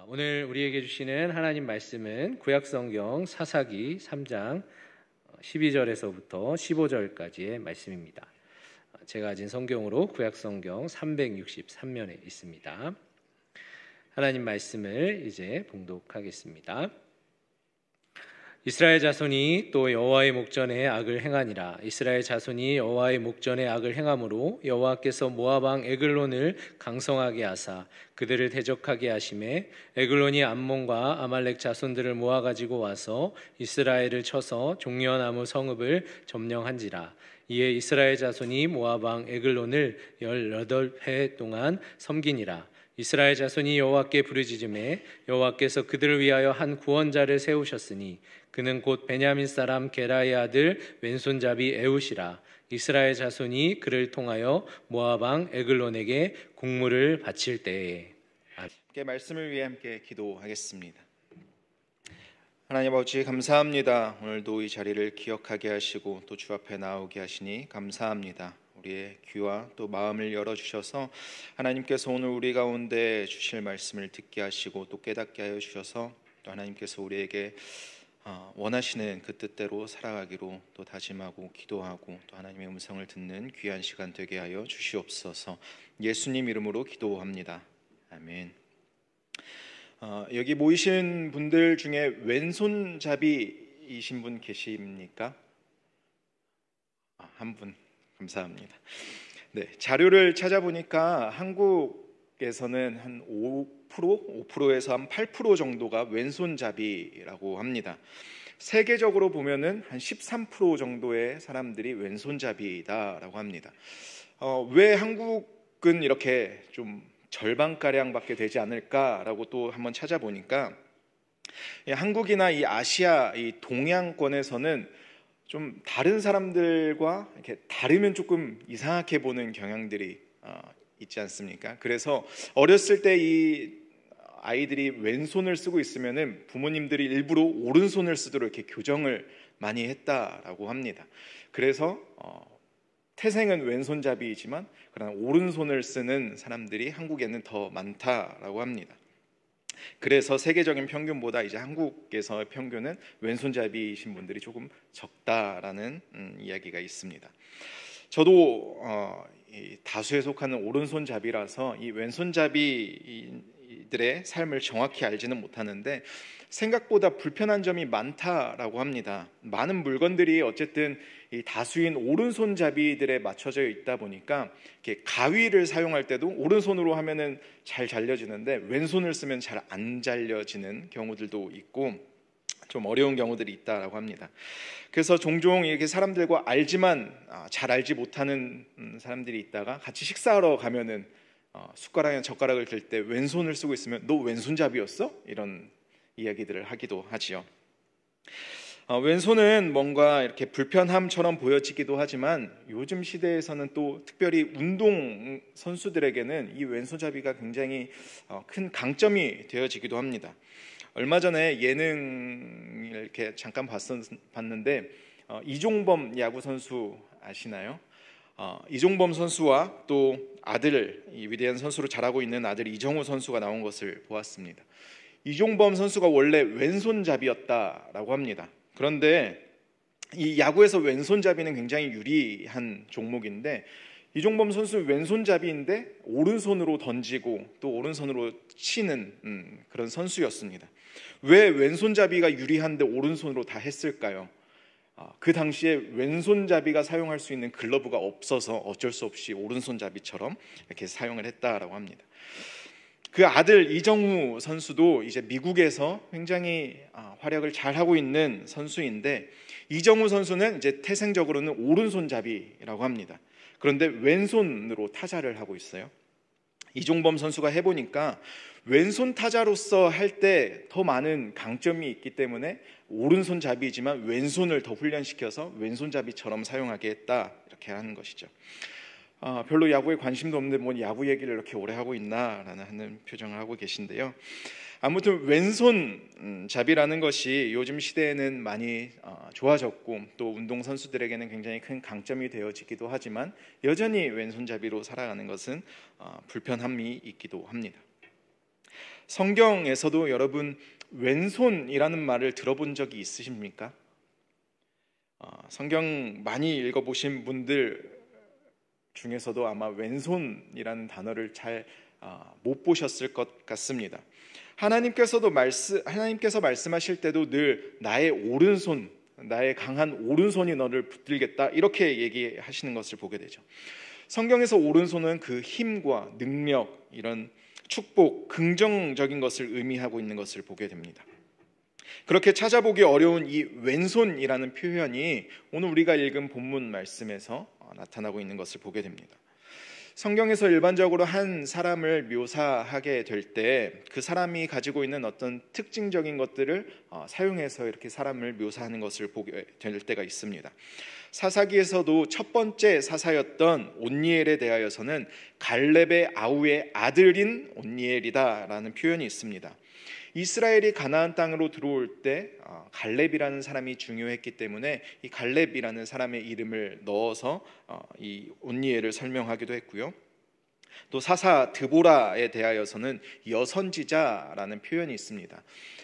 오늘 우리에게 주시는 하나님 말씀은 구약성경 사사기 3장 12절에서부터 15절까지의 말씀입니다. 제가 가진 성경으로 구약성경 363면에 있습니다. 하나님 말씀을 이제 봉독하겠습니다. 이스라엘 자손이 또 여호와의 목전에 악을 행하니라. 이스라엘 자손이 여호와의 목전에 악을 행함으로 여호와께서 모압 왕 에글론을 강성하게 하사 그들을 대적하게 하심에 에글론이 암몬과 아말렉 자손들을 모아 가지고 와서 이스라엘을 쳐서 종려나무 성읍을 점령한지라. 이에 이스라엘 자손이 모압 왕 에글론을 18해 동안 섬기니라. 이스라엘 자손이 여호와께 부르짖음에 여호와께서 그들을 위하여 한 구원자를 세우셨으니 그는 곧 베냐민 사람 게라의 아들 왼손잡이 에훗이라. 이스라엘 자손이 그를 통하여 모압 왕 에글론에게 공물을 바칠 때에. 함께 말씀을 위해 함께 기도하겠습니다. 하나님 아버지 감사합니다. 오늘도 이 자리를 기억하게 하시고 또 주 앞에 나오게 하시니 감사합니다. 우리의 귀와 또 마음을 열어주셔서 하나님께서 오늘 우리 가운데 주실 말씀을 듣게 하시고 또 깨닫게 하여 주셔서 또 하나님께서 우리에게 원하시는 그 뜻대로 살아가기로 또 다짐하고 기도하고 또 하나님의 음성을 듣는 귀한 시간 되게 하여 주시옵소서. 예수님 이름으로 기도합니다. 아멘. 여기 모이신 분들 중에 왼손잡이이신 분 계십니까? 한 분. 감사합니다. 네, 자료를 찾아보니까 한국에서는 한 5%에서 한 8% 정도가 왼손잡이라고 합니다. 세계적으로 보면은 한 13% 정도의 사람들이 왼손잡이다라고 합니다. 왜 한국은 이렇게 좀 절반가량밖에 되지 않을까라고 또 한번 찾아보니까 한국이나 이 아시아, 이 동양권에서는 좀 다른 사람들과 이렇게 다르면 조금 이상하게 보는 경향들이 있지 않습니까? 그래서 어렸을 때 이 아이들이 왼손을 쓰고 있으면은 부모님들이 일부러 오른손을 쓰도록 이렇게 교정을 많이 했다라고 합니다. 그래서 태생은 왼손잡이이지만 그러나 오른손을 쓰는 사람들이 한국에는 더 많다라고 합니다. 그래서 세계적인 평균보다 이제 한국에서의 평균은 왼손잡이이신 분들이 조금 적다라는 이야기가 있습니다. 저도 다수에 속하는 오른손잡이라서 이 왼손잡이들의 삶을 정확히 알지는 못하는데 생각보다 불편한 점이 많다라고 합니다. 많은 물건들이 어쨌든 이 다수인 오른손잡이들에 맞춰져 있다 보니까 이렇게 가위를 사용할 때도 오른손으로 하면은 잘 잘려지는데 왼손을 쓰면 잘 안 잘려지는 경우들도 있고 좀 어려운 경우들이 있다라고 합니다. 그래서 종종 이렇게 사람들과 알지만 잘 알지 못하는 사람들이 있다가 같이 식사하러 가면은 숟가락이나 젓가락을 들 때 왼손을 쓰고 있으면 너 왼손잡이였어? 이런 이야기들을 하기도 하지요. 왼손은 뭔가 이렇게 불편함처럼 보여지기도 하지만 요즘 시대에서는 또 특별히 운동 선수들에게는 이 왼손잡이가 굉장히 큰 강점이 되어지기도 합니다. 얼마 전에 예능을 이렇게 잠깐 봤는데 이종범 야구 선수 아시나요? 이종범 선수와 또 아들, 이 위대한 선수로 자라고 있는 아들 이정우 선수가 나온 것을 보았습니다. 이종범 선수가 원래 왼손잡이였다라고 합니다. 그런데 이 야구에서 왼손잡이는 굉장히 유리한 종목인데 이종범 선수 왼손잡이인데 오른손으로 던지고 또 오른손으로 치는 그런 선수였습니다. 왜 왼손잡이가 유리한데 오른손으로 다 했을까요? 그 당시에 왼손잡이가 사용할 수 있는 글러브가 없어서 어쩔 수 없이 오른손잡이처럼 이렇게 사용을 했다라고 합니다. 그 아들 이정우 선수도 이제 미국에서 굉장히 활약을 잘하고 있는 선수인데 이정우 선수는 이제 태생적으로는 오른손잡이라고 합니다. 그런데 왼손으로 타자를 하고 있어요. 이종범 선수가 해보니까 왼손 타자로서 할 때 더 많은 강점이 있기 때문에 오른손잡이지만 왼손을 더 훈련시켜서 왼손잡이처럼 사용하게 했다 이렇게 하는 것이죠. 별로 야구에 관심도 없는데 뭐 야구 얘기를 이렇게 오래 하고 있나라는 하는 표정을 하고 계신데요. 아무튼 왼손잡이라는 것이 요즘 시대에는 많이 좋아졌고 또 운동선수들에게는 굉장히 큰 강점이 되어지기도 하지만 여전히 왼손잡이로 살아가는 것은 불편함이 있기도 합니다. 성경에서도 여러분 왼손이라는 말을 들어본 적이 있으십니까? 성경 많이 읽어보신 분들 중에서도 아마 왼손이라는 단어를 잘 못 보셨을 것 같습니다. 하나님께서 말씀하실 때도 늘 나의 오른손, 나의 강한 오른손이 너를 붙들겠다 이렇게 얘기하시는 것을 보게 되죠. 성경에서 오른손은 그 힘과 능력, 이런 축복, 긍정적인 것을 의미하고 있는 것을 보게 됩니다. 그렇게 찾아보기 어려운 이 왼손이라는 표현이 오늘 우리가 읽은 본문 말씀에서 나타나고 있는 것을 보게 됩니다. 성경에서 일반적으로 한 사람을 묘사하게 될 때 그 사람이 가지고 있는 어떤 특징적인 것들을 사용해서 이렇게 사람을 묘사하는 것을 보게 될 때가 있습니다. 사사기에서도 첫 번째 사사였던 온니엘에 대하여서는 갈렙의 아우의 아들인 온니엘이다라는 표현이 있습니다. 이스라엘이 가나안 땅으로 들어올 때 갈렙이라는 사람이 중요했기 때문에 이 갈렙이라는 사람의 이름을 넣어서 이 온니엘을 설명하기도 했고요. 또 사사 드보라에 대하여서는 여선지자라는 표현이 있습니다.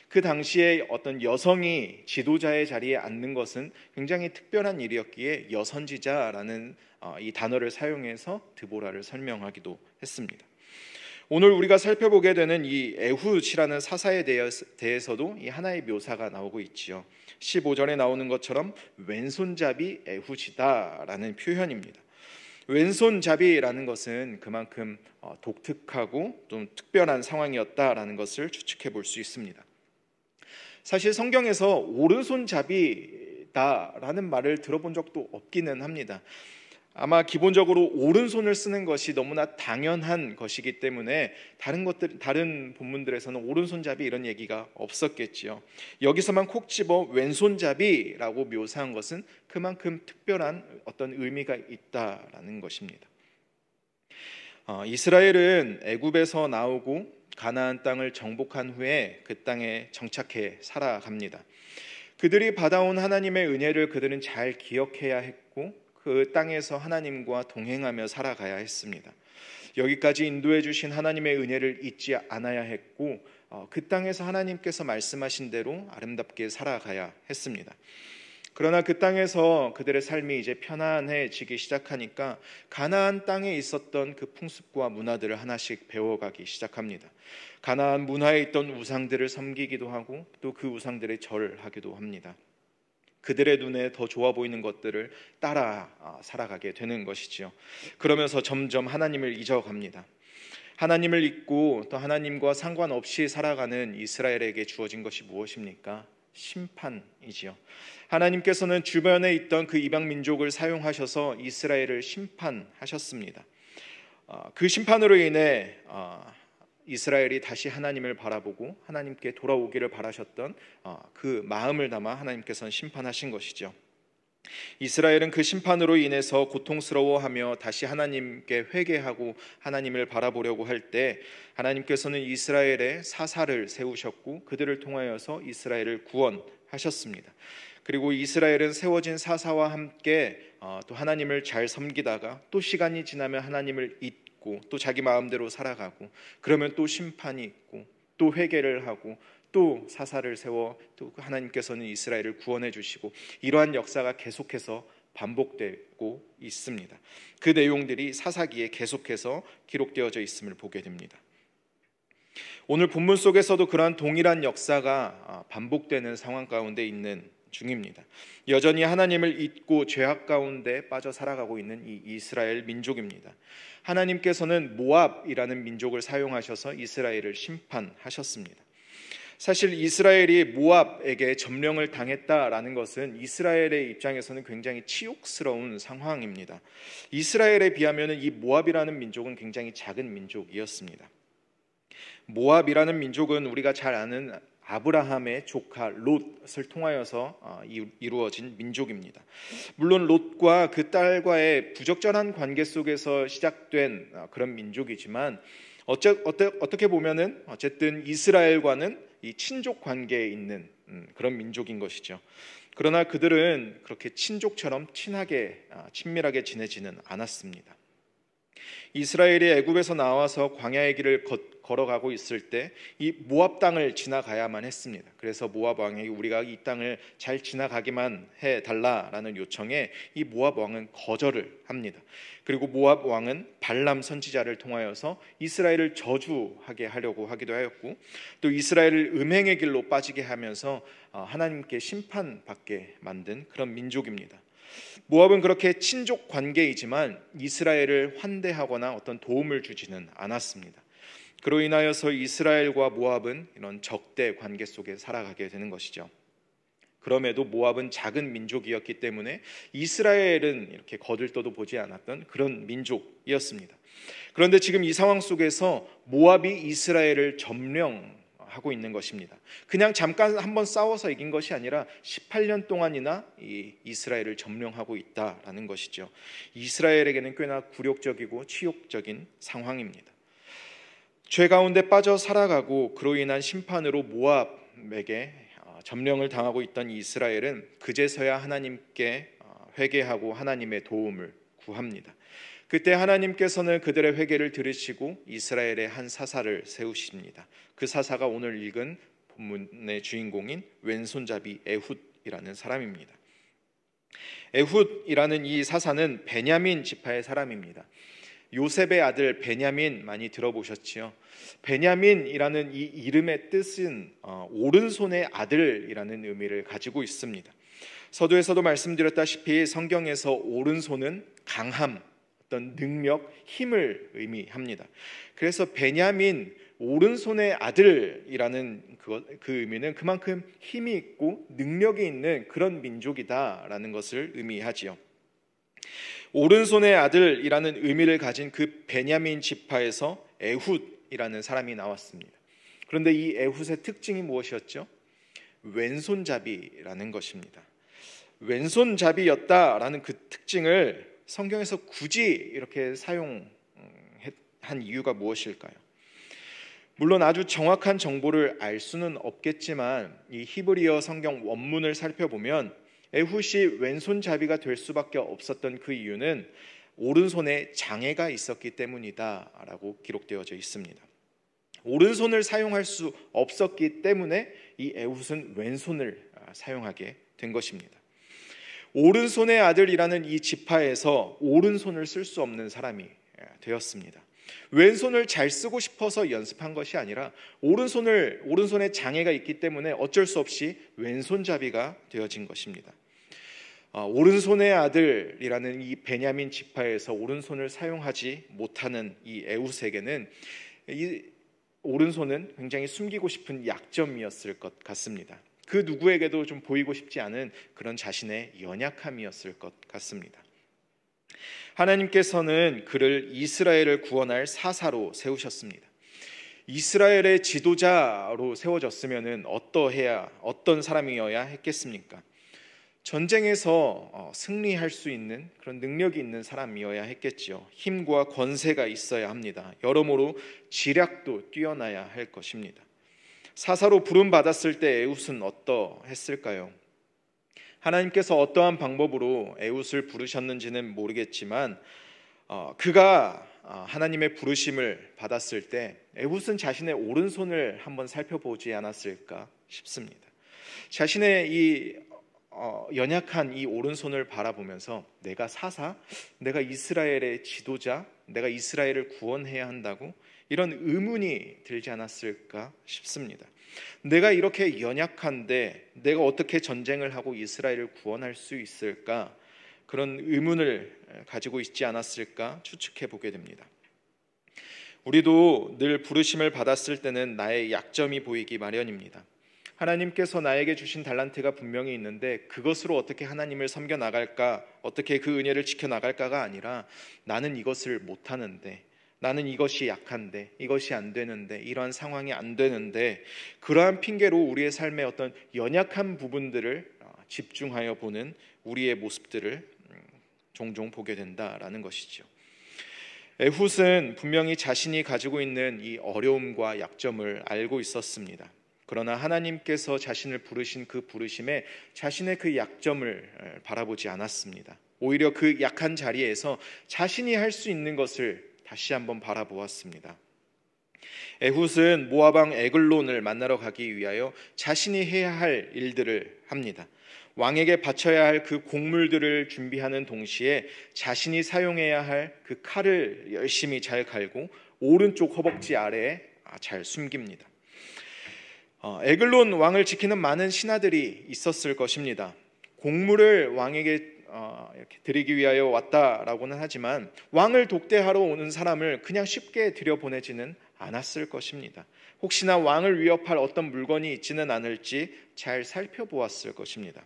그 당시에 어떤 여성이 지도자의 자리에 앉는 것은 굉장히 특별한 일이었기에 여선지자라는 이 단어를 사용해서 드보라를 설명하기도 했습니다. 오늘 우리가 살펴보게 되는 이 에훗이라는 사사에 대해서도 이 하나의 묘사가 나오고 있지요. 15절에 나오는 것처럼 왼손잡이 에훗이다라는 표현입니다. 왼손잡이라는 것은 그만큼 독특하고 좀 특별한 상황이었다라는 것을 추측해 볼 수 있습니다. 사실 성경에서 오른손잡이다라는 말을 들어본 적도 없기는 합니다. 아마 기본적으로 오른손을 쓰는 것이 너무나 당연한 것이기 때문에 다른 본문들에서는 오른손잡이 이런 얘기가 없었겠지요. 여기서만 콕 집어 왼손잡이라고 묘사한 것은 그만큼 특별한 어떤 의미가 있다라는 것입니다. 이스라엘은 애굽에서 나오고 가나안 땅을 정복한 후에 그 땅에 정착해 살아갑니다. 그들이 받아온 하나님의 은혜를 그들은 잘 기억해야 했고 그 땅에서 하나님과 동행하며 살아가야 했습니다. 여기까지 인도해 주신 하나님의 은혜를 잊지 않아야 했고 그 땅에서 하나님께서 말씀하신 대로 아름답게 살아가야 했습니다. 그러나 그 땅에서 그들의 삶이 이제 편안해지기 시작하니까 가나안 땅에 있었던 그 풍습과 문화들을 하나씩 배워가기 시작합니다. 가나안 문화에 있던 우상들을 섬기기도 하고 또 그 우상들에 절하기도 합니다. 그들의 눈에 더 좋아 보이는 것들을 따라 살아가게 되는 것이지요. 그러면서 점점 하나님을 잊어갑니다. 하나님을 잊고 또 하나님과 상관없이 살아가는 이스라엘에게 주어진 것이 무엇입니까? 심판이지요. 하나님께서는 주변에 있던 그 이방 민족을 사용하셔서 이스라엘을 심판하셨습니다. 그 심판으로 인해 이스라엘이 다시 하나님을 바라보고 하나님께 돌아오기를 바라셨던 그 마음을 담아 하나님께서는 심판하신 것이죠. 이스라엘은 그 심판으로 인해서 고통스러워하며 다시 하나님께 회개하고 하나님을 바라보려고 할 때 하나님께서는 이스라엘의 사사를 세우셨고 그들을 통하여서 이스라엘을 구원하셨습니다. 그리고 이스라엘은 세워진 사사와 함께 또 하나님을 잘 섬기다가 또 시간이 지나면 하나님을 잊고 또 자기 마음대로 살아가고 그러면 또 심판이 있고 또 회개를 하고 또 사사를 세워 또 하나님께서는 이스라엘을 구원해 주시고 이러한 역사가 계속해서 반복되고 있습니다. 그 내용들이 사사기에 계속해서 기록되어져 있음을 보게 됩니다. 오늘 본문 속에서도 그러한 동일한 역사가 반복되는 상황 가운데 있는 중입니다. 여전히 하나님을 잊고 죄악 가운데 빠져 살아가고 있는 이 이스라엘 민족입니다. 하나님께서는 모압이라는 민족을 사용하셔서 이스라엘을 심판하셨습니다. 사실 이스라엘이 모압에게 점령을 당했다라는 것은 이스라엘의 입장에서는 굉장히 치욕스러운 상황입니다. 이스라엘에 비하면 이 모압이라는 민족은 굉장히 작은 민족이었습니다. 모압이라는 민족은 우리가 잘 아는 아브라함의 조카 롯을 통하여서 이루어진 민족입니다. 물론 롯과 그 딸과의 부적절한 관계 속에서 시작된 그런 민족이지만 어떻게 보면은 어쨌든 이스라엘과는 이 친족 관계에 있는 그런 민족인 것이죠. 그러나 그들은 그렇게 친족처럼 친밀하게 지내지는 않았습니다. 이스라엘이 애굽에서 나와서 광야의 길을 걷고 걸어가고 있을 때 이 모압 땅을 지나가야만 했습니다. 그래서 모압 왕이 우리가 이 땅을 잘 지나가기만 해달라라는 요청에 이 모압 왕은 거절을 합니다. 그리고 모압 왕은 발람 선지자를 통하여서 이스라엘을 저주하게 하려고 하기도 하였고, 또 이스라엘을 음행의 길로 빠지게 하면서 하나님께 심판받게 만든 그런 민족입니다. 모압은 그렇게 친족 관계이지만 이스라엘을 환대하거나 어떤 도움을 주지는 않았습니다. 그로 인하여서 이스라엘과 모압은 이런 적대 관계 속에 살아가게 되는 것이죠. 그럼에도 모압은 작은 민족이었기 때문에 이스라엘은 이렇게 거들떠도 보지 않았던 그런 민족이었습니다. 그런데 지금 이 상황 속에서 모압이 이스라엘을 점령하고 있는 것입니다. 그냥 잠깐 한번 싸워서 이긴 것이 아니라 18년 동안이나 이 이스라엘을 점령하고 있다라는 것이죠. 이스라엘에게는 꽤나 굴욕적이고 치욕적인 상황입니다. 죄 가운데 빠져 살아가고 그로 인한 심판으로 모압에게 점령을 당하고 있던 이스라엘은 그제서야 하나님께 회개하고 하나님의 도움을 구합니다. 그때 하나님께서는 그들의 회개를 들으시고 이스라엘의 한 사사를 세우십니다. 그 사사가 오늘 읽은 본문의 주인공인 왼손잡이 에훗이라는 사람입니다. 에훗이라는 이 사사는 베냐민 지파의 사람입니다. 요셉의 아들 베냐민 많이 들어보셨지요? 베냐민이라는 이 이름의 뜻은 오른손의 아들이라는 의미를 가지고 있습니다. 서두에서도 말씀드렸다시피 성경에서 오른손은 강함, 어떤 능력, 힘을 의미합니다. 그래서 베냐민, 오른손의 아들이라는 그 의미는 그만큼 힘이 있고 능력이 있는 그런 민족이다라는 것을 의미하지요. 오른손의 아들이라는 의미를 가진 그 베냐민 지파에서 에훗이라는 사람이 나왔습니다. 그런데 이 에훗의 특징이 무엇이었죠? 왼손잡이라는 것입니다. 왼손잡이였다라는 그 특징을 성경에서 굳이 이렇게 사용한 이유가 무엇일까요? 물론 아주 정확한 정보를 알 수는 없겠지만 이 히브리어 성경 원문을 살펴보면 에훗이 왼손잡이가 될 수밖에 없었던 그 이유는 오른손에 장애가 있었기 때문이다라고 기록되어져 있습니다. 오른손을 사용할 수 없었기 때문에 이 에훗은 왼손을 사용하게 된 것입니다. 오른손의 아들이라는 이 지파에서 오른손을 쓸 수 없는 사람이 되었습니다. 왼손을 잘 쓰고 싶어서 연습한 것이 아니라 오른손에 장애가 있기 때문에 어쩔 수 없이 왼손잡이가 되어진 것입니다. 오른손의 아들이라는 이 베냐민 지파에서 오른손을 사용하지 못하는 이 에훗에게는 이 오른손은 굉장히 숨기고 싶은 약점이었을 것 같습니다. 그 누구에게도 좀 보이고 싶지 않은 그런 자신의 연약함이었을 것 같습니다. 하나님께서는 그를 이스라엘을 구원할 사사로 세우셨습니다. 이스라엘의 지도자로 세워졌으면 어떤 사람이어야 했겠습니까? 전쟁에서 승리할 수 있는 그런 능력이 있는 사람이어야 했겠지요. 힘과 권세가 있어야 합니다. 여러모로 지략도 뛰어나야 할 것입니다. 사사로 부름받았을 때 에훗은 어떠했을까요? 하나님께서 어떠한 방법으로 에훗을 부르셨는지는 모르겠지만 그가 하나님의 부르심을 받았을 때 에훗은 자신의 오른손을 한번 살펴보지 않았을까 싶습니다. 자신의 이 연약한 이 오른손을 바라보면서 내가 사사, 내가 이스라엘의 지도자, 내가 이스라엘을 구원해야 한다고 이런 의문이 들지 않았을까 싶습니다. 내가 이렇게 연약한데 내가 어떻게 전쟁을 하고 이스라엘을 구원할 수 있을까? 그런 의문을 가지고 있지 않았을까 추측해 보게 됩니다. 우리도 늘 부르심을 받았을 때는 나의 약점이 보이기 마련입니다. 하나님께서 나에게 주신 달란트가 분명히 있는데 그것으로 어떻게 하나님을 섬겨 나갈까, 어떻게 그 은혜를 지켜 나갈까가 아니라 나는 이것을 못하는데, 나는 이것이 약한데, 이것이 안 되는데, 이러한 상황이 안 되는데, 그러한 핑계로 우리의 삶의 어떤 연약한 부분들을 집중하여 보는 우리의 모습들을 종종 보게 된다라는 것이죠. 에훗은 분명히 자신이 가지고 있는 이 어려움과 약점을 알고 있었습니다. 그러나 하나님께서 자신을 부르신 그 부르심에 자신의 그 약점을 바라보지 않았습니다. 오히려 그 약한 자리에서 자신이 할 수 있는 것을 다시 한번 바라보았습니다. 에훗은 모압 왕 에글론을 만나러 가기 위하여 자신이 해야 할 일들을 합니다. 왕에게 바쳐야 할 그 곡물들을 준비하는 동시에 자신이 사용해야 할 그 칼을 열심히 잘 갈고 오른쪽 허벅지 아래에 잘 숨깁니다. 에글론 왕을 지키는 많은 신하들이 있었을 것입니다. 곡물을 왕에게 이렇게 드리기 위하여 왔다라고는 하지만 왕을 독대하러 오는 사람을 그냥 쉽게 들여보내지는 않았을 것입니다. 혹시나 왕을 위협할 어떤 물건이 있지는 않을지 잘 살펴보았을 것입니다.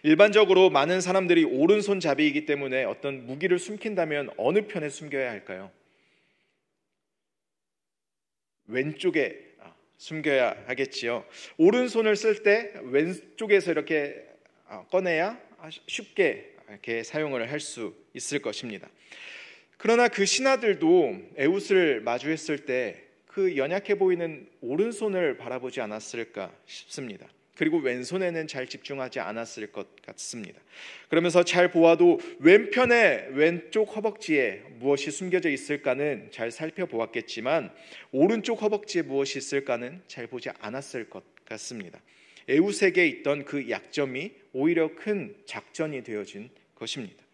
일반적으로 많은 사람들이 오른손잡이이기 때문에 어떤 무기를 숨긴다면 어느 편에 숨겨야 할까요? 왼쪽에 숨겨야 하겠지요. 오른손을 쓸 때 왼쪽에서 이렇게 꺼내야 쉽게 이렇게 사용을 할 수 있을 것입니다. 그러나 그 신하들도 에훗을 마주했을 때 그 연약해 보이는 오른손을 바라보지 않았을까 싶습니다. 그리고 왼손에는 잘 집중하지 않았을 것 같습니다. 그러면서 잘 보아도 왼편의 왼쪽 허벅지에 무엇이 숨겨져 있을까는 잘 살펴보았겠지만 오른쪽 허벅지에 무엇이 있을까는 잘 보지 않았을 것 같습니다. 에훗에게 있던 그 약점이 오히려 큰 작전이 되어진 것입니다.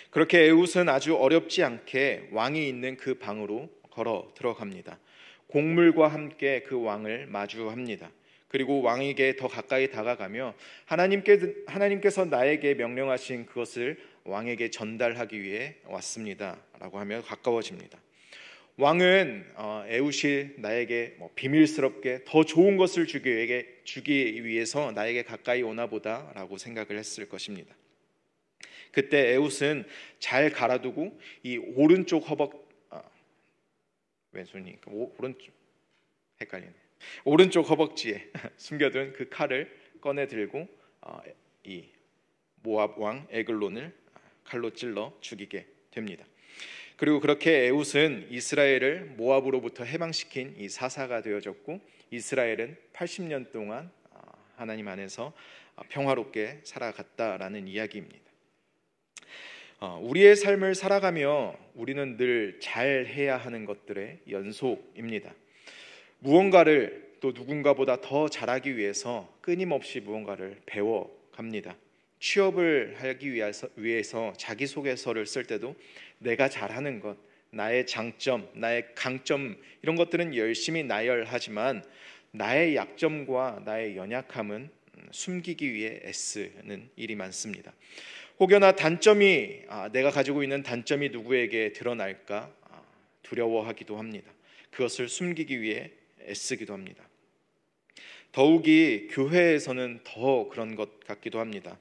그렇게 에훗은 아주 어렵지 않게 왕이 있는 그 방으로 걸어 들어갑니다. 곡물과 함께 그 왕을 마주합니다. 그리고 왕에게 더 가까이 다가가며 하나님께서 나에게 명령하신 그것을 왕에게 전달하기 위해 왔습니다 라고 하며 가까워집니다. 왕은 에훗이 나에게 비밀스럽게 더 좋은 것을 주기 위해서 나에게 가까이 오나 보다 라고 생각을 했을 것입니다. 그때 에훗은 잘 갈아두고 이 오른쪽 왼손이니까 오른쪽 헷갈리네. 오른쪽 허벅지에 숨겨둔 그 칼을 꺼내 들고 이 모압 왕 에글론을 칼로 찔러 죽이게 됩니다. 그리고 그렇게 에훗은 이스라엘을 모압으로부터 해방시킨 이 사사가 되어졌고 이스라엘은 80년 동안 하나님 안에서 평화롭게 살아갔다라는 이야기입니다. 우리의 삶을 살아가며 우리는 늘 잘해야 하는 것들의 연속입니다. 무언가를 또 누군가보다 더 잘하기 위해서 끊임없이 무언가를 배워갑니다. 취업을 하기 위해서 자기소개서를 쓸 때도 내가 잘하는 것, 나의 장점, 나의 강점 이런 것들은 열심히 나열하지만 나의 약점과 나의 연약함은 숨기기 위해 애쓰는 일이 많습니다. 혹여나 내가 가지고 있는 단점이 누구에게 드러날까 두려워하기도 합니다. 그것을 숨기기 위해 애쓰기도 합니다. 더욱이 교회에서는 더 그런 것 같기도 합니다.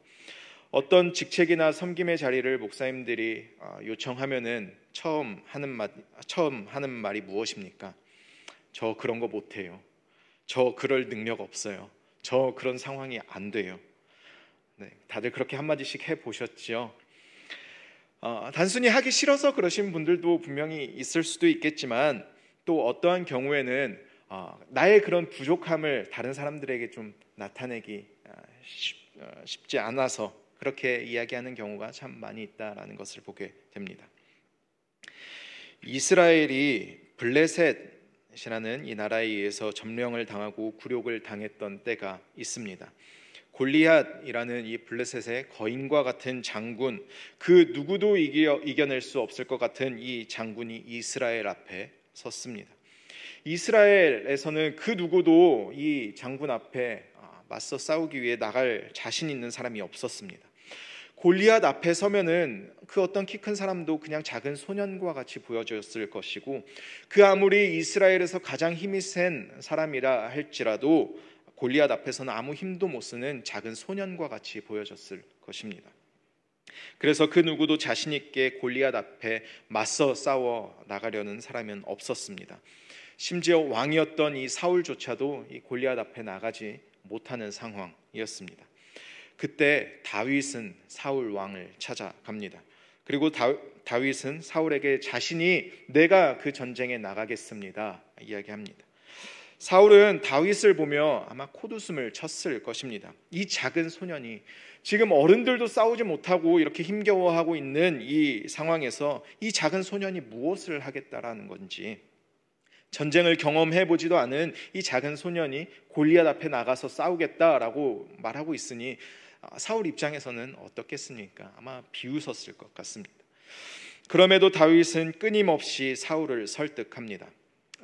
어떤 직책이나 섬김의 자리를 목사님들이 요청하면은 처음 하는 말이 무엇입니까? 저 그런 거 못해요. 저 그럴 능력 없어요. 저 그런 상황이 안 돼요. 네, 다들 그렇게 한마디씩 해보셨죠? 단순히 하기 싫어서 그러신 분들도 분명히 있을 수도 있겠지만 또 어떠한 경우에는 나의 그런 부족함을 다른 사람들에게 좀 나타내기 쉽지 않아서 그렇게 이야기하는 경우가 참 많이 있다라는 것을 보게 됩니다. 이스라엘이 블레셋이라는 이 나라에 의해서 점령을 당하고 굴욕을 당했던 때가 있습니다. 골리앗이라는 이 블레셋의 거인과 같은 장군, 그 누구도 이겨낼 수 없을 것 같은 이 장군이 이스라엘 앞에 섰습니다. 이스라엘에서는 그 누구도 이 장군 앞에 맞서 싸우기 위해 나갈 자신 있는 사람이 없었습니다. 골리앗 앞에 서면은 그 어떤 키 큰 사람도 그냥 작은 소년과 같이 보여졌을 것이고 그 아무리 이스라엘에서 가장 힘이 센 사람이라 할지라도 골리앗 앞에서는 아무 힘도 못 쓰는 작은 소년과 같이 보여졌을 것입니다. 그래서 그 누구도 자신 있게 골리앗 앞에 맞서 싸워 나가려는 사람은 없었습니다. 심지어 왕이었던 이 사울조차도 이 골리앗 앞에 나가지 못하는 상황이었습니다. 그때 다윗은 사울 왕을 찾아갑니다. 그리고 다윗은 사울에게 자신이 내가 그 전쟁에 나가겠습니다 이야기합니다. 사울은 다윗을 보며 아마 콧웃음을 쳤을 것입니다. 이 작은 소년이 지금 어른들도 싸우지 못하고 이렇게 힘겨워하고 있는 이 상황에서 이 작은 소년이 무엇을 하겠다라는 건지. 전쟁을 경험해 보지도 않은 이 작은 소년이 골리앗 앞에 나가서 싸우겠다라고 말하고 있으니 사울 입장에서는 어떻겠습니까? 아마 비웃었을 것 같습니다. 그럼에도 다윗은 끊임없이 사울을 설득합니다.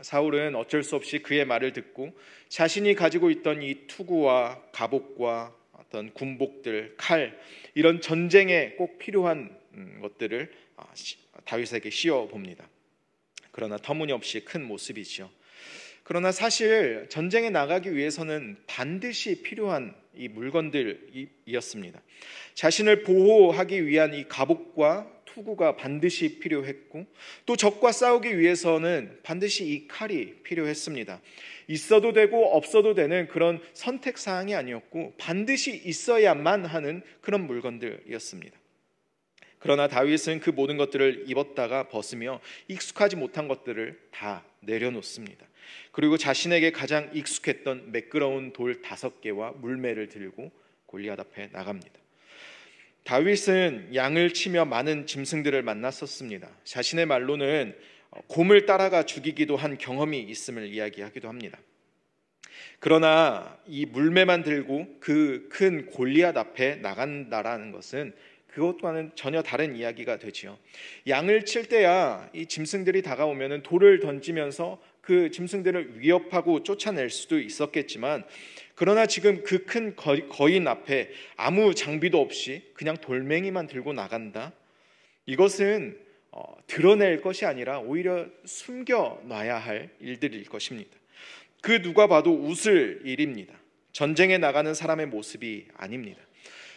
사울은 어쩔 수 없이 그의 말을 듣고 자신이 가지고 있던 이 투구와 갑옷과 어떤 군복들, 칼, 이런 전쟁에 꼭 필요한 것들을 다윗에게 씌워 봅니다. 그러나 터무니없이 큰 모습이지요. 그러나 사실 전쟁에 나가기 위해서는 반드시 필요한 이 물건들이었습니다. 자신을 보호하기 위한 이 갑옷과 투구가 반드시 필요했고, 또 적과 싸우기 위해서는 반드시 이 칼이 필요했습니다. 있어도 되고 없어도 되는 그런 선택 사항이 아니었고 반드시 있어야만 하는 그런 물건들이었습니다. 그러나 다윗은 그 모든 것들을 입었다가 벗으며 익숙하지 못한 것들을 다 내려놓습니다. 그리고 자신에게 가장 익숙했던 매끄러운 돌 5개와 물매를 들고 골리앗 앞에 나갑니다. 다윗은 양을 치며 많은 짐승들을 만났었습니다. 자신의 말로는 곰을 따라가 죽이기도 한 경험이 있음을 이야기하기도 합니다. 그러나 이 물매만 들고 그 큰 골리앗 앞에 나간다라는 것은 그것과는 전혀 다른 이야기가 되지요. 양을 칠 때야 이 짐승들이 다가오면 돌을 던지면서 그 짐승들을 위협하고 쫓아낼 수도 있었겠지만, 그러나 지금 그 큰 거인 앞에 아무 장비도 없이 그냥 돌멩이만 들고 나간다. 이것은 드러낼 것이 아니라 오히려 숨겨놔야 할 일들일 것입니다. 그 누가 봐도 웃을 일입니다. 전쟁에 나가는 사람의 모습이 아닙니다.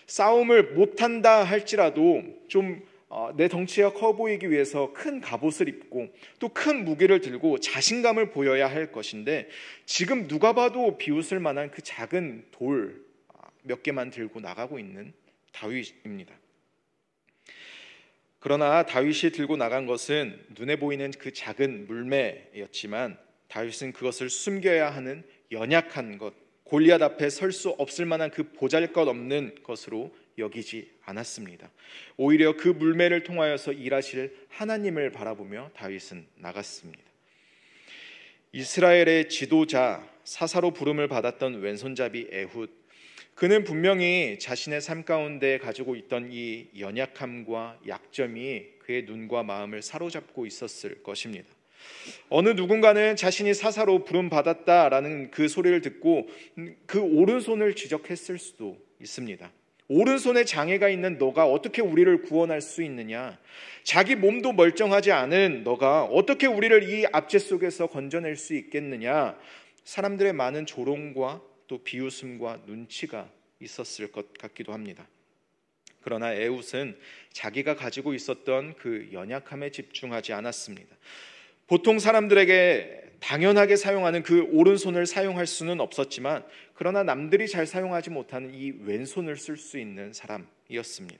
싸움을 못한다 할지라도 좀 내 덩치가 커 보이기 위해서 큰 갑옷을 입고 또 큰 무기를 들고 자신감을 보여야 할 것인데, 지금 누가 봐도 비웃을 만한 그 작은 돌 몇 개만 들고 나가고 있는 다윗입니다. 그러나 다윗이 들고 나간 것은 눈에 보이는 그 작은 물매였지만 다윗은 그것을 숨겨야 하는 연약한 것, 골리앗 앞에 설 수 없을 만한 그 보잘것없는 것으로 여기지 않았습니다. 오히려 그 물매를 통하여서 일하실 하나님을 바라보며 다윗은 나갔습니다. 이스라엘의 지도자, 사사로 부름을 받았던 왼손잡이 에훗, 그는 분명히 자신의 삶 가운데 가지고 있던 이 연약함과 약점이 그의 눈과 마음을 사로잡고 있었을 것입니다. 어느 누군가는 자신이 사사로 부름받았다라는 그 소리를 듣고 그 오른손을 지적했을 수도 있습니다. 오른손에 장애가 있는 너가 어떻게 우리를 구원할 수 있느냐? 자기 몸도 멀쩡하지 않은 너가 어떻게 우리를 이 압제 속에서 건져낼 수 있겠느냐? 사람들의 많은 조롱과 또 비웃음과 눈치가 있었을 것 같기도 합니다. 그러나 에훗은 자기가 가지고 있었던 그 연약함에 집중하지 않았습니다. 보통 사람들에게 당연하게 사용하는 그 오른손을 사용할 수는 없었지만, 그러나 남들이 잘 사용하지 못하는 이 왼손을 쓸 수 있는 사람이었습니다.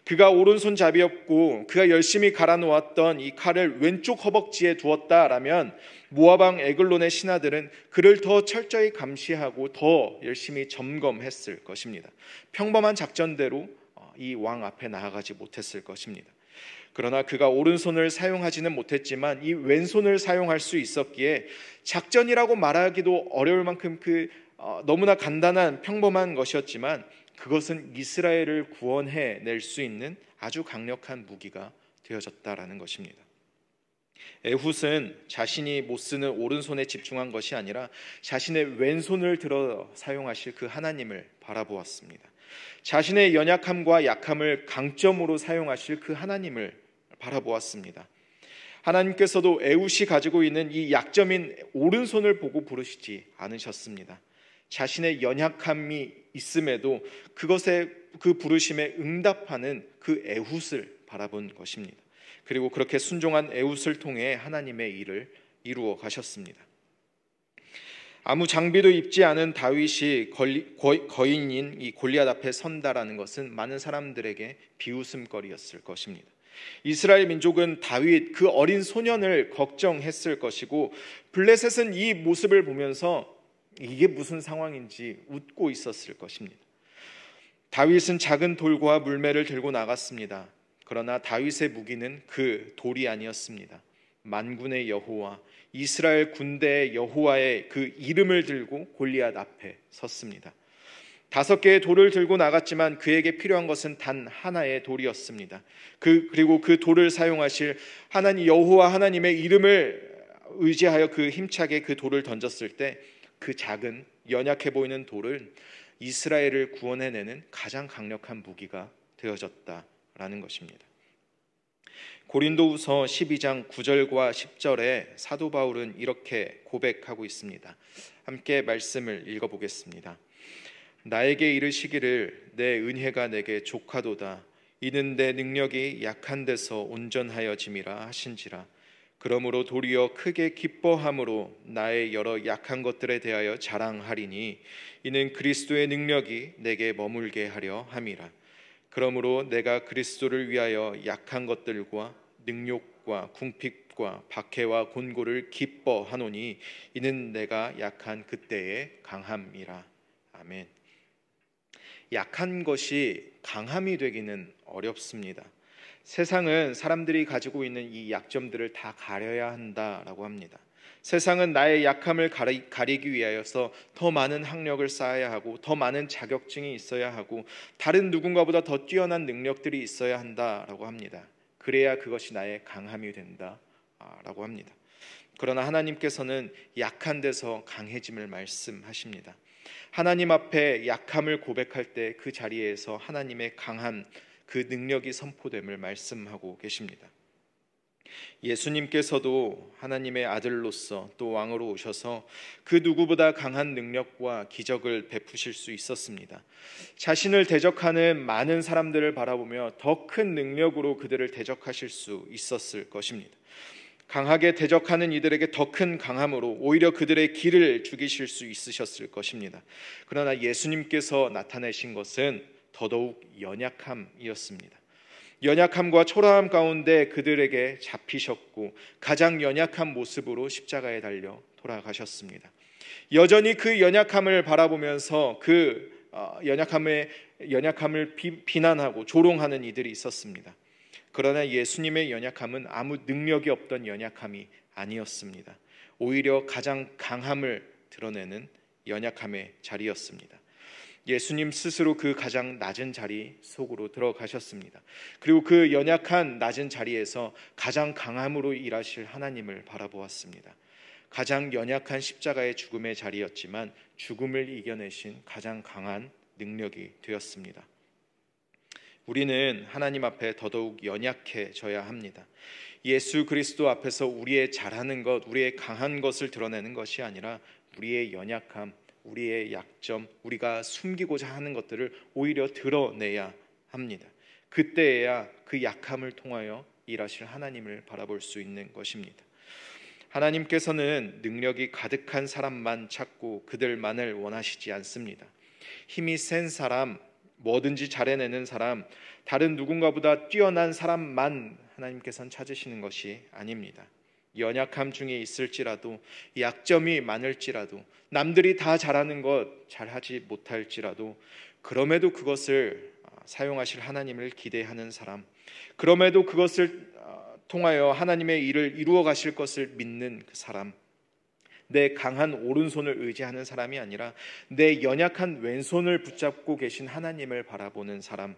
그가 오른손잡이였고 그가 열심히 갈아 놓았던 이 칼을 왼쪽 허벅지에 두었다라면 모압 왕 에글론의 신하들은 그를 더 철저히 감시하고 더 열심히 점검했을 것입니다. 평범한 작전대로 이 왕 앞에 나아가지 못했을 것입니다. 그러나 그가 오른손을 사용하지는 못했지만 이 왼손을 사용할 수 있었기에 작전이라고 말하기도 어려울 만큼 너무나 간단한 평범한 것이었지만 그것은 이스라엘을 구원해낼 수 있는 아주 강력한 무기가 되어졌다라는 것입니다. 에훗은 자신이 못 쓰는 오른손에 집중한 것이 아니라 자신의 왼손을 들어 사용하실 그 하나님을 바라보았습니다. 자신의 연약함과 약함을 강점으로 사용하실 그 하나님을 바라보았습니다. 하나님께서도 에훗이 가지고 있는 이 약점인 오른손을 보고 부르시지 않으셨습니다. 자신의 연약함이 있음에도 그것에 그 부르심에 응답하는 그 에훗을 바라본 것입니다. 그리고 그렇게 순종한 에훗을 통해 하나님의 일을 이루어 가셨습니다. 아무 장비도 입지 않은 다윗이 거인인 이 골리앗 앞에 선다라는 것은 많은 사람들에게 비웃음거리였을 것입니다. 이스라엘 민족은 다윗 그 어린 소년을 걱정했을 것이고 블레셋은 이 모습을 보면서 이게 무슨 상황인지 웃고 있었을 것입니다. 다윗은 작은 돌과 물매를 들고 나갔습니다. 그러나 다윗의 무기는 그 돌이 아니었습니다. 만군의 여호와 이스라엘 군대의 여호와의 그 이름을 들고 골리앗 앞에 섰습니다. 5개의 돌을 들고 나갔지만 그에게 필요한 것은 단 하나의 돌이었습니다. 그리고 그 돌을 사용하실 하나님 여호와 하나님의 이름을 의지하여 그 힘차게 그 돌을 던졌을 때 그 작은 연약해 보이는 돌은 이스라엘을 구원해내는 가장 강력한 무기가 되어졌다라는 것입니다. 고린도후서 12장 9절과 10절에 사도 바울은 이렇게 고백하고 있습니다. 함께 말씀을 읽어보겠습니다. 나에게 이르시기를 내 은혜가 내게 족하도다. 이는 내 능력이 약한 데서 온전하여짐이라 하신지라. 그러므로 도리어 크게 기뻐함으로 나의 여러 약한 것들에 대하여 자랑하리니 이는 그리스도의 능력이 내게 머물게 하려 함이라. 그러므로 내가 그리스도를 위하여 약한 것들과 능욕과 궁핍과 박해와 곤고를 기뻐하노니 이는 내가 약한 그때의 강함이라. 아멘. 약한 것이 강함이 되기는 어렵습니다. 세상은 사람들이 가지고 있는 이 약점들을 다 가려야 한다라고 합니다. 세상은 나의 약함을 가리기 위하여서 더 많은 학력을 쌓아야 하고 더 많은 자격증이 있어야 하고 다른 누군가보다 더 뛰어난 능력들이 있어야 한다라고 합니다. 그래야 그것이 나의 강함이 된다라고 합니다. 그러나 하나님께서는 약한 데서 강해짐을 말씀하십니다. 하나님 앞에 약함을 고백할 때 그 자리에서 하나님의 강한 그 능력이 선포됨을 말씀하고 계십니다. 예수님께서도 하나님의 아들로서 또 왕으로 오셔서 그 누구보다 강한 능력과 기적을 베푸실 수 있었습니다. 자신을 대적하는 많은 사람들을 바라보며 더 큰 능력으로 그들을 대적하실 수 있었을 것입니다. 강하게 대적하는 이들에게 더 큰 강함으로 오히려 그들의 길을 죽이실 수 있으셨을 것입니다. 그러나 예수님께서 나타내신 것은 더더욱 연약함이었습니다. 연약함과 초라함 가운데 그들에게 잡히셨고 가장 연약한 모습으로 십자가에 달려 돌아가셨습니다. 여전히 그 연약함을 바라보면서 그 연약함을 비난하고 조롱하는 이들이 있었습니다. 그러나 예수님의 연약함은 아무 능력이 없던 연약함이 아니었습니다. 오히려 가장 강함을 드러내는 연약함의 자리였습니다. 예수님 스스로 그 가장 낮은 자리 속으로 들어가셨습니다. 그리고 그 연약한 낮은 자리에서 가장 강함으로 일하실 하나님을 바라보았습니다. 가장 연약한 십자가의 죽음의 자리였지만 죽음을 이겨내신 가장 강한 능력이 되었습니다. 우리는 하나님 앞에 더더욱 연약해져야 합니다. 예수 그리스도 앞에서 우리의 잘하는 것, 우리의 강한 것을 드러내는 것이 아니라 우리의 연약함, 우리의 약점, 우리가 숨기고자 하는 것들을 오히려 드러내야 합니다. 그때에야 그 약함을 통하여 일하실 하나님을 바라볼 수 있는 것입니다. 하나님께서는 능력이 가득한 사람만 찾고 그들만을 원하시지 않습니다. 힘이 센 사람, 뭐든지 잘해내는 사람, 다른 누군가보다 뛰어난 사람만 하나님께서는 찾으시는 것이 아닙니다. 연약함 중에 있을지라도, 약점이 많을지라도, 남들이 다 잘하는 것 잘하지 못할지라도 그럼에도 그것을 사용하실 하나님을 기대하는 사람, 그럼에도 그것을 통하여 하나님의 일을 이루어 가실 것을 믿는 그 사람, 내 강한 오른손을 의지하는 사람이 아니라 내 연약한 왼손을 붙잡고 계신 하나님을 바라보는 사람,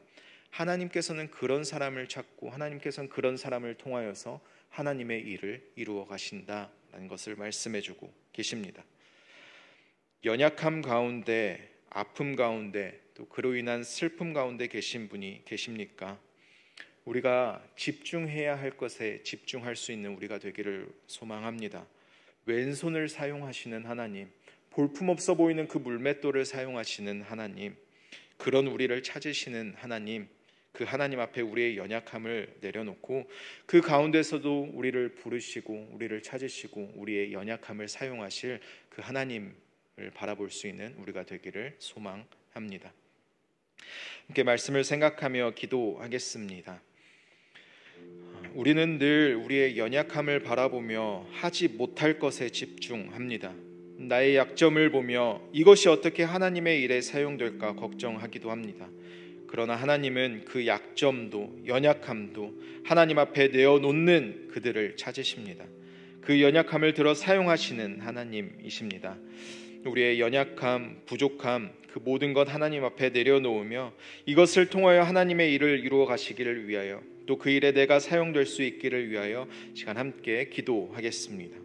하나님께서는 그런 사람을 찾고 하나님께서는 그런 사람을 통하여서 하나님의 일을 이루어 가신다라는 것을 말씀해주고 계십니다. 연약함 가운데, 아픔 가운데, 또 그로 인한 슬픔 가운데 계신 분이 계십니까? 우리가 집중해야 할 것에 집중할 수 있는 우리가 되기를 소망합니다. 왼손을 사용하시는 하나님, 볼품없어 보이는 그 물맷돌을 사용하시는 하나님, 그런 우리를 찾으시는 하나님, 그 하나님 앞에 우리의 연약함을 내려놓고 그 가운데서도 우리를 부르시고 우리를 찾으시고 우리의 연약함을 사용하실 그 하나님을 바라볼 수 있는 우리가 되기를 소망합니다. 함께 말씀을 생각하며 기도하겠습니다. 우리는 늘 우리의 연약함을 바라보며 하지 못할 것에 집중합니다. 나의 약점을 보며 이것이 어떻게 하나님의 일에 사용될까 걱정하기도 합니다. 그러나 하나님은 그 약점도 연약함도 하나님 앞에 내어놓는 그들을 찾으십니다. 그 연약함을 들어 사용하시는 하나님이십니다. 우리의 연약함, 부족함, 그 모든 것 하나님 앞에 내려놓으며 이것을 통하여 하나님의 일을 이루어 가시기를 위하여, 또 그 일에 내가 사용될 수 있기를 위하여 시간 함께 기도하겠습니다.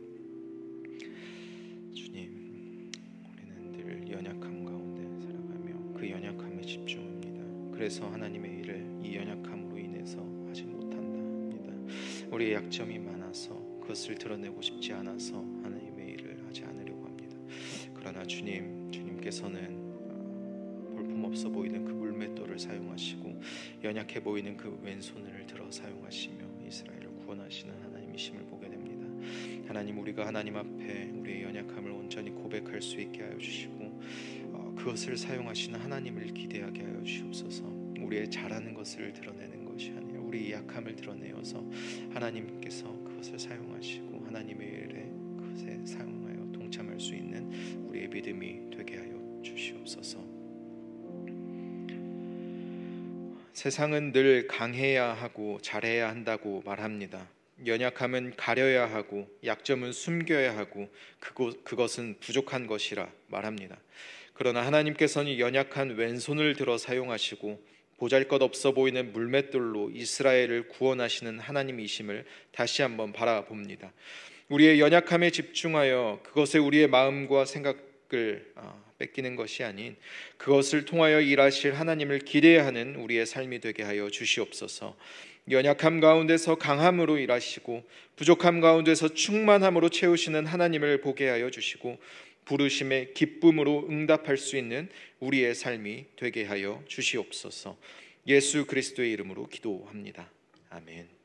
주님, 우리는 늘 연약함 가운데 살아가며 그 연약함에 집중합니다. 그래서 하나님의 일을 이 연약함으로 인해서 하지 못한다. 우리의 약점이 많아서 그것을 드러내고 싶지 않아서 하나님의 일을 하지 않으려고 합니다. 그러나 주님께서는 볼품없어 보이는 그 물맷돌을 사용하시고 연약해 보이는 그 왼손을 들어 사용하시며 이스라엘을 구원하시는 하나님이심을 보게 됩니다. 하나님, 우리가 하나님 앞에 우리의 연약함을 온전히 고백할 수 있게 하여 주시고 그것을 사용하시는 하나님을 기대하게 하여 주옵소서. 우리의 잘하는 것을 드러내는 것이 아니라 우리의 약함을 드러내어서 하나님께서 그것을 사용하시고 하나님의 일에 그것에 사용하여 동참할 수 있는 우리의 믿음이 되게 하여 주시옵소서. 세상은 늘 강해야 하고 잘해야 한다고 말합니다. 연약함은 가려야 하고 약점은 숨겨야 하고 그것은 부족한 것이라 말합니다. 그러나 하나님께서는 연약한 왼손을 들어 사용하시고 보잘것없어 보이는 물맷돌로 이스라엘을 구원하시는 하나님이심을 다시 한번 바라봅니다. 우리의 연약함에 집중하여 그것에 우리의 마음과 생각을 뺏기는 것이 아닌 그것을 통하여 일하실 하나님을 기대하는 우리의 삶이 되게 하여 주시옵소서. 연약함 가운데서 강함으로 일하시고 부족함 가운데서 충만함으로 채우시는 하나님을 보게 하여 주시고 부르심의 기쁨으로 응답할 수 있는 우리의 삶이 되게 하여 주시옵소서. 예수 그리스도의 이름으로 기도합니다. 아멘.